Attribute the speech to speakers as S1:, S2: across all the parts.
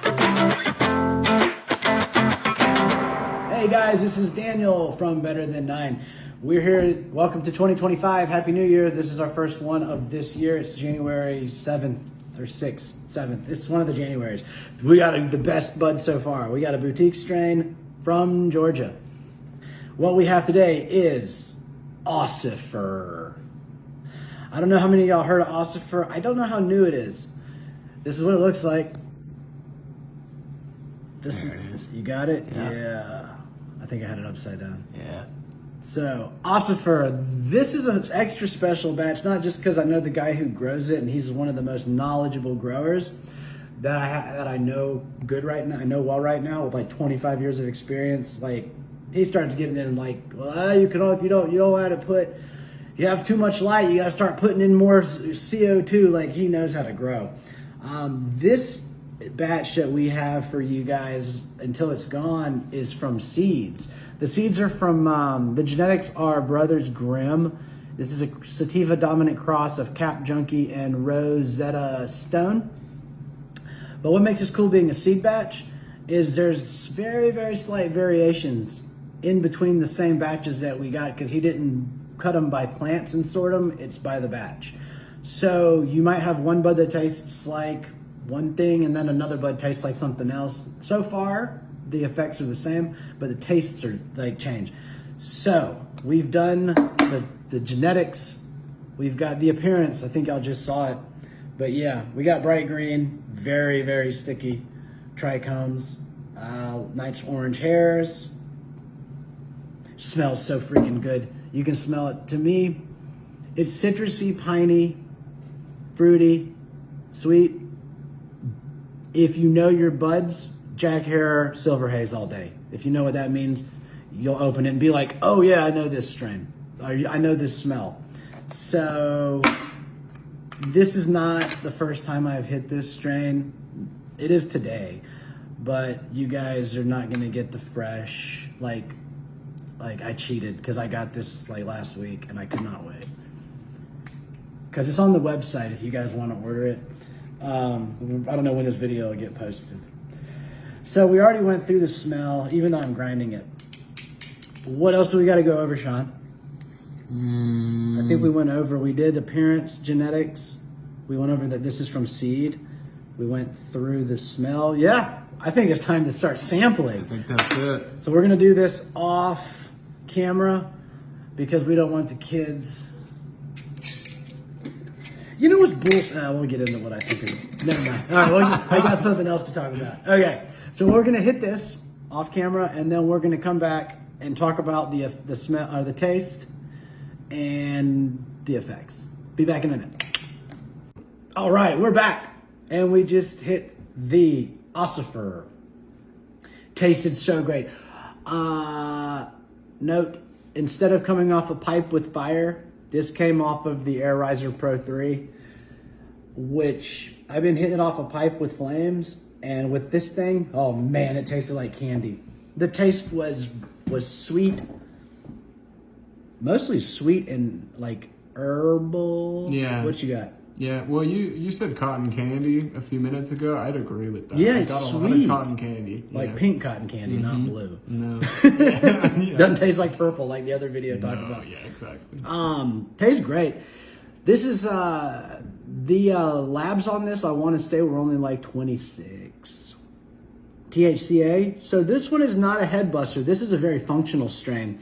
S1: Hey guys, this is Daniel from Better Than 9. We're here. Welcome to 2025. Happy New Year. This is our first one of this year. It's January 7th or 6th, 7th. It's one of the Januaries. We got the best bud so far. We got a boutique strain from Georgia. What we have today is Ocifer. I don't know how many of y'all heard of Ocifer. I don't know how new it is. This is what it looks like. There it is. You got it? Yeah. I think I had it upside down.
S2: Yeah.
S1: So, Ocifer, this is an extra special batch, not just because I know the guy who grows it and he's one of the most knowledgeable growers that I know good right now. I know well right now with like 25 years of experience. Like, he starts getting in like, well, you don't want to put, you have too much light, you got to start putting in more CO2. Like, he knows how to grow. This batch that we have for you guys until it's gone is from seeds. The seeds are from, the genetics are Brothers Grimm. This is a sativa dominant cross of Cap Junkie and Rosetta Stone. But what makes this cool being a seed batch is there's very, very slight variations in between the same batches that we got because he didn't cut them by plants and sort them, it's by the batch. So you might have one bud that tastes like one thing and then another bud tastes like something else. So far, the effects are the same, but the tastes are like change. So we've done the genetics. We've got the appearance. I think y'all just saw it. But yeah, we got bright green, very, very sticky trichomes, nice orange hairs. Smells so freaking good. You can smell it. To me, it's citrusy, piney, fruity, sweet. If you know your buds, Jack Herer, Silver Haze all day. If you know what that means, you'll open it and be like, oh yeah, I know this strain. Or I know this smell. So this is not the first time I've hit this strain. It is today, but you guys are not gonna get the fresh, like I cheated because I got this like last week and I could not wait. Because it's on the website if you guys want to order it. I don't know when this video will get posted. So we already went through the smell, even though I'm grinding it. What else do we got to go over, Sean? I think we went over, we did appearance, genetics. We went over that this is from seed. We went through the smell. Yeah, I think it's time to start sampling.
S2: I think that's it.
S1: So we're going to do this off camera because we don't want the kids. You know what's bullshit? We'll get into what I think is. Never mind. All right, well, I got something else to talk about. Okay, so we're gonna hit this off camera, and then we're gonna come back and talk about the smell or the taste and the effects. Be back in a minute. All right, we're back, and we just hit the Ocifer. Tasted so great. Note: instead of coming off a pipe with fire, this came off of the Air Riser Pro 3, which I've been hitting it off a pipe with flames, and with this thing, oh man, it tasted like candy. The taste was sweet, mostly sweet and like herbal.
S2: Yeah.
S1: What you got?
S2: Yeah, well, you said cotton candy a few minutes ago. I'd agree with that.
S1: Yeah,
S2: I
S1: it's
S2: got a
S1: sweet.
S2: lot of cotton candy.
S1: Like pink cotton candy, not blue.
S2: No.
S1: Doesn't taste like purple like the other video talked about.
S2: Yeah, exactly.
S1: Tastes great. This is the labs on this, I want to say, were only like 26 THCA. So this one is not a head buster. This is a very functional strain.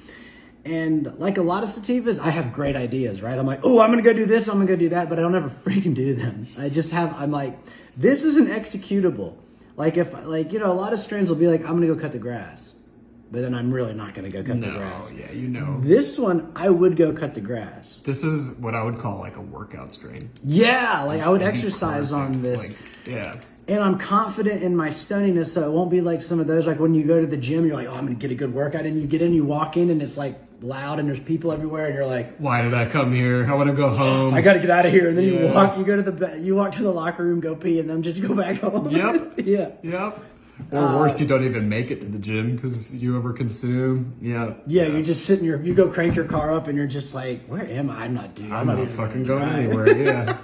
S1: And like a lot of sativas, I have great ideas, right? I'm like, oh, I'm going to go do this, I'm going to go do that, but I don't ever freaking do them. I'm like, this is an executable. Like if, like, you know, a lot of strains will be like, I'm going to go cut the grass. But then I'm really not going to go cut the grass.
S2: Yeah, you know.
S1: This one, I would go cut the grass.
S2: This is what I would call like a workout strain.
S1: Yeah, like I would exercise on this.
S2: Like, yeah.
S1: And I'm confident in my stoniness, so it won't be like some of those, like when you go to the gym, you're like, oh, I'm going to get a good workout. And you get in, you walk in, and it's like loud, and there's people everywhere, and you're like,
S2: why did I come here? I want to go home.
S1: I got to get out of here. And then you walk to the locker room, go pee, and then just go back home.
S2: Yep.
S1: Yeah.
S2: Yep. Or worse, you don't even make it to the gym because you overconsume. Yeah.
S1: Yeah, you're just sitting you go crank your car up, and you're just like, where am I? I'm not
S2: fucking going anywhere. Yeah.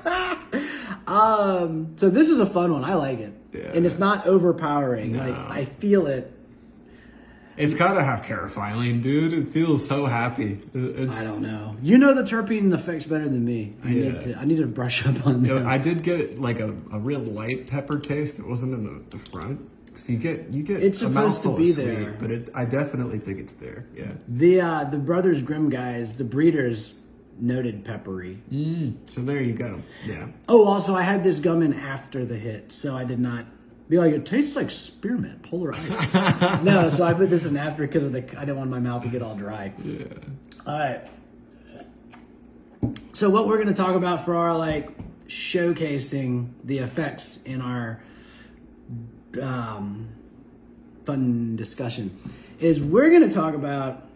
S1: So this is a fun one. I like it. and it's not overpowering.
S2: No.
S1: Like I feel it.
S2: It's gotta have carophyllene, dude. It feels so happy.
S1: I don't know. You know the terpene effects better than me. I need to brush up on that.
S2: I did get like a real light pepper taste. It wasn't in the front. Cause you get
S1: it's supposed to be
S2: sweet,
S1: there,
S2: but I definitely think it's there. Yeah.
S1: The Brothers Grimm guys, the breeders, noted peppery.
S2: So there you go. Yeah.
S1: Oh, also I had this gum in after the hit, so I did not be like, it tastes like spearmint, polar ice. No, so I put this in after because I didn't want my mouth to get all dry.
S2: Yeah.
S1: All right. So what we're gonna talk about for our like showcasing the effects in our fun discussion is we're gonna talk about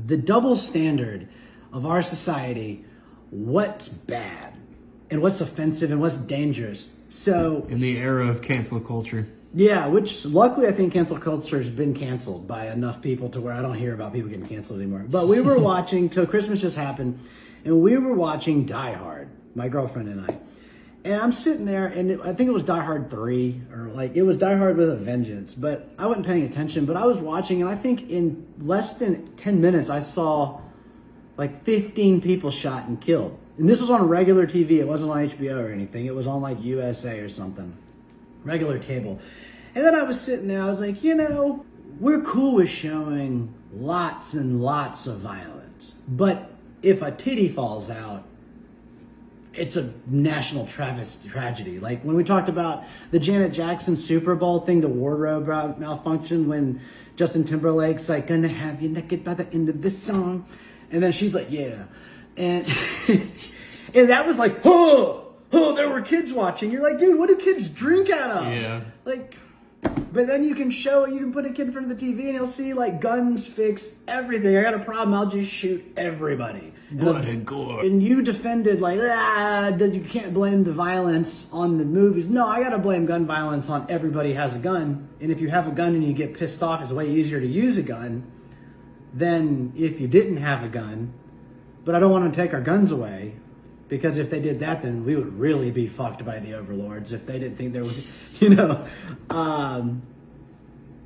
S1: the double standard of our society, what's bad and what's offensive and what's dangerous. So
S2: In the era of cancel culture.
S1: yeah, which luckily I think cancel culture has been canceled by enough people to where I don't hear about people getting canceled anymore. But we were watching, so Christmas just happened, and we were watching Die Hard, my girlfriend and I. And I'm sitting there, and I think it was Die Hard 3, or like, it was Die Hard with a Vengeance, but I wasn't paying attention, but I was watching, and I think in less than 10 minutes, I saw like 15 people shot and killed. And this was on regular TV, it wasn't on HBO or anything, it was on like USA or something. Regular cable. And then I was sitting there, I was like, we're cool with showing lots and lots of violence, but if a titty falls out, it's a national tragedy. Like when we talked about the Janet Jackson Super Bowl thing, the wardrobe malfunction, when Justin Timberlake's like, gonna have you naked by the end of this song. And then she's like, yeah. And and that was like, oh, there were kids watching. You're like, dude, what do kids drink out of?
S2: Yeah.
S1: Like, but then you can put a kid in front of the TV and he'll see like guns fix everything. I got a problem, I'll just shoot everybody.
S2: Blood and gore.
S1: And you defended like, you can't blame the violence on the movies. No, I gotta blame gun violence on everybody has a gun. And if you have a gun and you get pissed off, it's way easier to use a gun than if you didn't have a gun. But I don't want to take our guns away, because if they did that, then we would really be fucked by the overlords if they didn't think there was,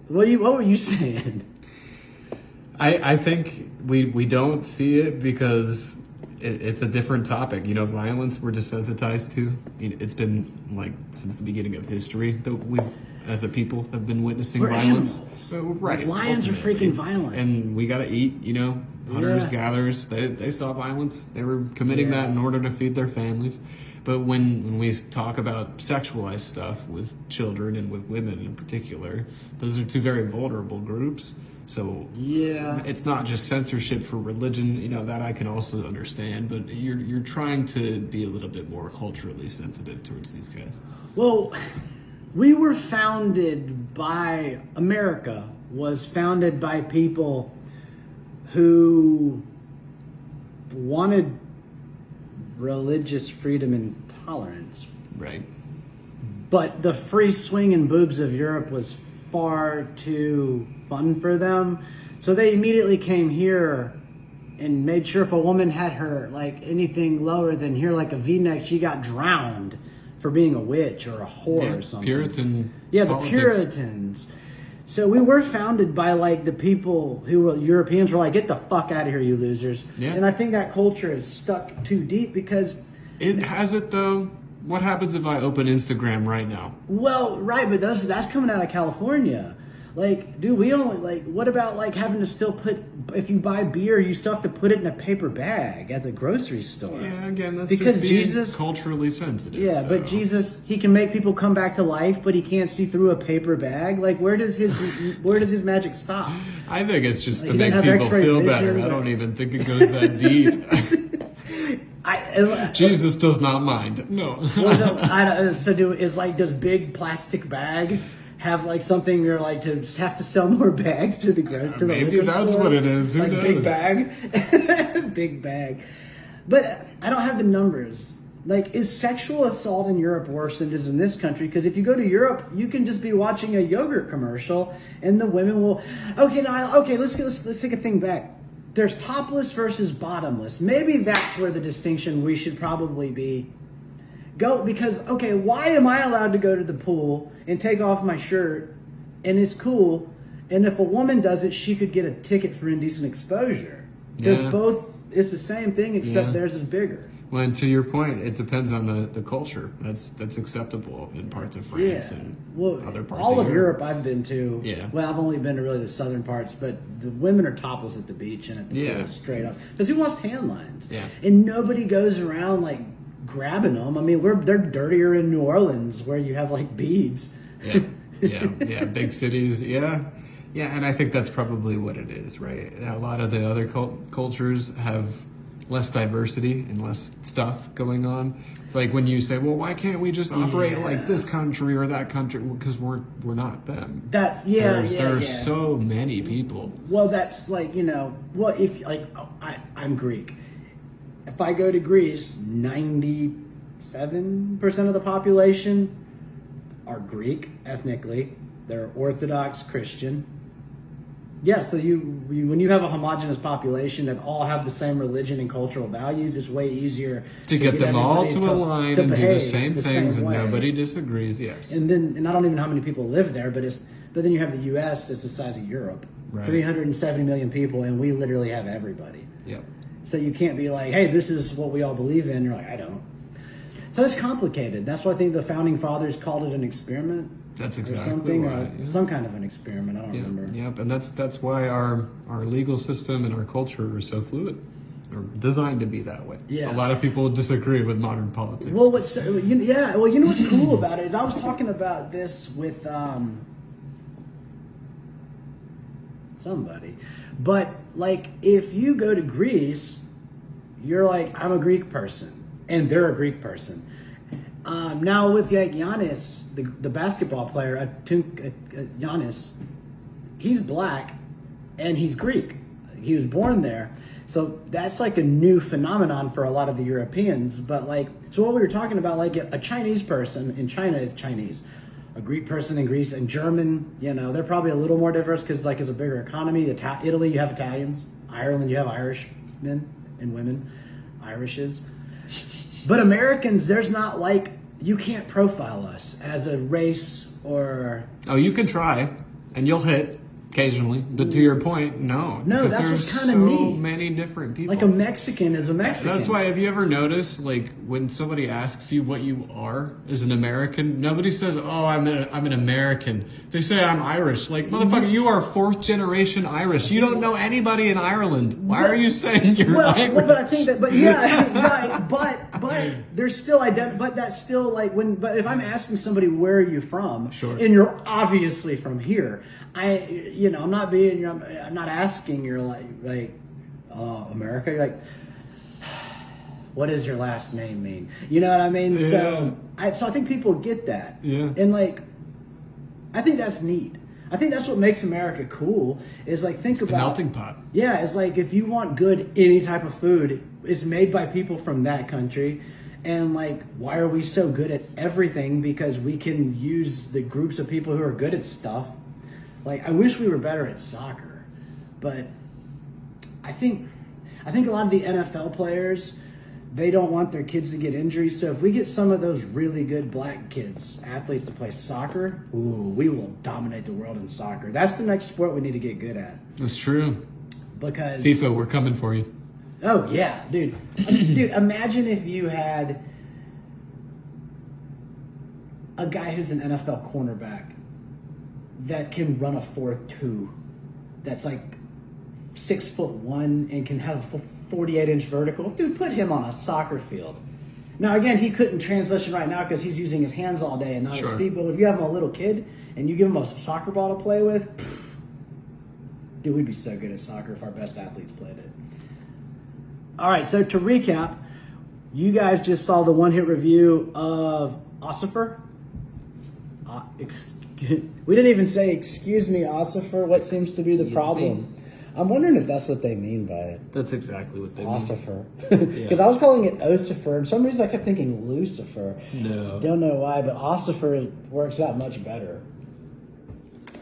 S1: what were you saying?
S2: I think we don't see it because it's a different topic. Violence we're desensitized to. It's been like since the beginning of history that we, as a people, have been witnessing violence.
S1: Animals.
S2: So, right,
S1: Like lions
S2: ultimately.
S1: are freaking violent,
S2: and we gotta eat. Hunters,
S1: Yeah.
S2: gatherers. They saw violence. They were committing that in order to feed their families. But when we talk about sexualized stuff with children and with women in particular, those are two very vulnerable groups. So
S1: yeah,
S2: it's not just censorship for religion, that I can also understand, but you're trying to be a little bit more culturally sensitive towards these guys.
S1: Well, we were America was founded by people who wanted religious freedom and tolerance.
S2: Right.
S1: But the free swinging boobs of Europe was far too fun for them. So they immediately came here and made sure if a woman had her, like, anything lower than here, like a V-neck, she got drowned for being a witch or a whore or something.
S2: Puritan
S1: Yeah,
S2: politics.
S1: the Puritans. So we were founded by like the people who were Europeans were like, get the fuck out of here, you losers.
S2: Yeah.
S1: And I think that culture is stuck too deep because...
S2: It has it though. What happens if I open Instagram right now?
S1: Well, right, but that's coming out of California. Like, dude, we only, like, what about, like, having to still if you buy beer, you still have to put it in a paper bag at the grocery store.
S2: Yeah, again, that's
S1: because
S2: just being
S1: Jesus,
S2: culturally sensitive.
S1: Yeah,
S2: though.
S1: but Jesus, he can make people come back to life, but he can't see through a paper bag. Like, where does his magic stop?
S2: I think it's just
S1: Like,
S2: to
S1: he
S2: make
S1: doesn't have
S2: people
S1: X-ray
S2: feel
S1: vision,
S2: better. I
S1: but-
S2: don't even think it goes that deep. Jesus does not mind. No.
S1: Does big plastic bag have like something you're like to have to sell more bags to the
S2: Maybe
S1: liquor
S2: that's
S1: store?
S2: what it is. Who
S1: like
S2: knows?
S1: Big bag, big bag. But I don't have the numbers. Like, is sexual assault in Europe worse than it is in this country? Because if you go to Europe, you can just be watching a yogurt commercial, and the women will. Let's take a thing back. There's topless versus bottomless. Maybe that's where the distinction we should probably be. Go, because, okay, why am I allowed to go to the pool and take off my shirt and it's cool, and if a woman does it, she could get a ticket for indecent exposure? They're both, it's the same thing, except theirs is bigger.
S2: Well, and to your point, it depends on the culture. That's acceptable in parts of France and other parts
S1: all
S2: of
S1: Europe I've been to.
S2: Yeah.
S1: Well, I've only been to really the southern parts, but the women are topless at the beach and at the pool straight up. Because who wants tan lines?
S2: Yeah.
S1: And nobody goes around like grabbing them. I mean, they're dirtier in New Orleans where you have like beads.
S2: Yeah, big cities, yeah, and I think that's probably what it is, right? A lot of the other cultures have less diversity and less stuff going on. It's like when you say, well, why can't we just operate like this country or that country? Because we're not them.
S1: That's
S2: there are so many people.
S1: Well, that's like, well, if like I'm Greek. If I go to Greece, 97% of the population are Greek ethnically. They're Orthodox Christian. Yeah, so when you have a homogenous population that all have the same religion and cultural values, it's way easier
S2: to get them all to align and do the same things, and nobody disagrees. Yes,
S1: and I don't even know how many people live there, but then you have the U.S. that's the size of Europe, 370 million people, and we literally have everybody.
S2: Yep.
S1: So you can't be like, hey, this is what we all believe in. You're like, I don't. So it's complicated. That's why I think the founding fathers called it an experiment.
S2: That's exactly
S1: something,
S2: right.
S1: Some kind of an experiment. I don't remember.
S2: Yep, and that's why our legal system and our culture are so fluid, or designed to be that way.
S1: Yeah.
S2: A lot of people disagree with modern politics.
S1: Well, what's cool about it is I was talking about this with somebody, but like if you go to Greece, you're like, I'm a Greek person, and they're a Greek person. Now with like Giannis, the basketball player, Giannis, he's black and he's Greek. He was born there. So that's like a new phenomenon for a lot of the Europeans. But like, so what we were talking about, like a Chinese person in China is Chinese. A Greek person in Greece and German, they're probably a little more diverse because like it's a bigger economy. Italy, you have Italians. Ireland, you have Irish men and women, Irishes. But Americans, there's not like, you can't profile us as a race or...
S2: Oh, you can try, and you'll hit occasionally. But to your point, no.
S1: No, that's what's kind of neat.
S2: So many different people.
S1: Like a Mexican is a Mexican.
S2: That's why, have you ever noticed, like, when somebody asks you what you are as an American, nobody says, oh, I'm an American. They say, I'm Irish. Like, motherfucker, you are fourth generation Irish. You don't know anybody in Ireland. Why are you saying you're Irish?
S1: Well, but I think that, right, but there's still but that's still like but if I'm asking somebody, where are you from?
S2: Sure.
S1: And you're obviously from here. I'm not asking, you're like, America. You're like, what does your last name mean? You know what I mean?
S2: Yeah.
S1: So I think people get that.
S2: Yeah.
S1: And like, I think that's neat. I think that's what makes America cool. Is like think about
S2: melting pot.
S1: Yeah, it's like if you want any type of food, it's made by people from that country. And like, why are we so good at everything? Because we can use the groups of people who are good at stuff. Like, I wish we were better at soccer, but I think a lot of the NFL players, they don't want their kids to get injuries. So if we get some of those really good black kids, athletes to play soccer, we will dominate the world in soccer. That's the next sport we need to get good at.
S2: That's true.
S1: Because
S2: FIFA, we're coming for you.
S1: Oh yeah, dude. Dude, imagine if you had a guy who's an NFL cornerback that can run a 4.2, that's like 6'1" and can have a 48-inch vertical. Dude, put him on a soccer field. Now again, he couldn't transition right now because he's using his hands all day and not his feet. But if you have a little kid and you give him a soccer ball to play with, dude, we'd be so good at soccer if our best athletes played it. All right, so to recap, you guys just saw the one-hit review of Ocifer. We didn't even say, excuse me, Ocifer, what seems to be the problem? I'm wondering if that's what they mean by it.
S2: That's exactly what they
S1: Ocifer. Because I was calling it Ocifer. For some reason, I kept thinking Lucifer.
S2: No.
S1: Don't know why, but Ocifer works out much better.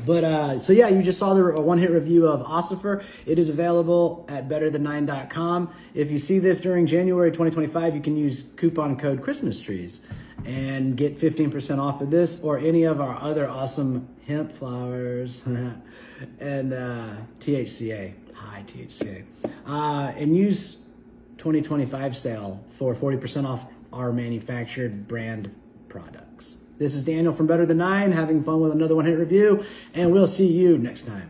S1: But, so yeah, you just saw the one-hit review of Ocifer. It is available at betterthan9.com. If you see this during January 2025, you can use coupon code Christmas Trees. and get 15% off of this or any of our other awesome hemp flowers and THCA, high THCA, and use 2025 sale for 40% off our manufactured brand products. This is Daniel from Better Than 9, having fun with another one hit review, and we'll see you next time.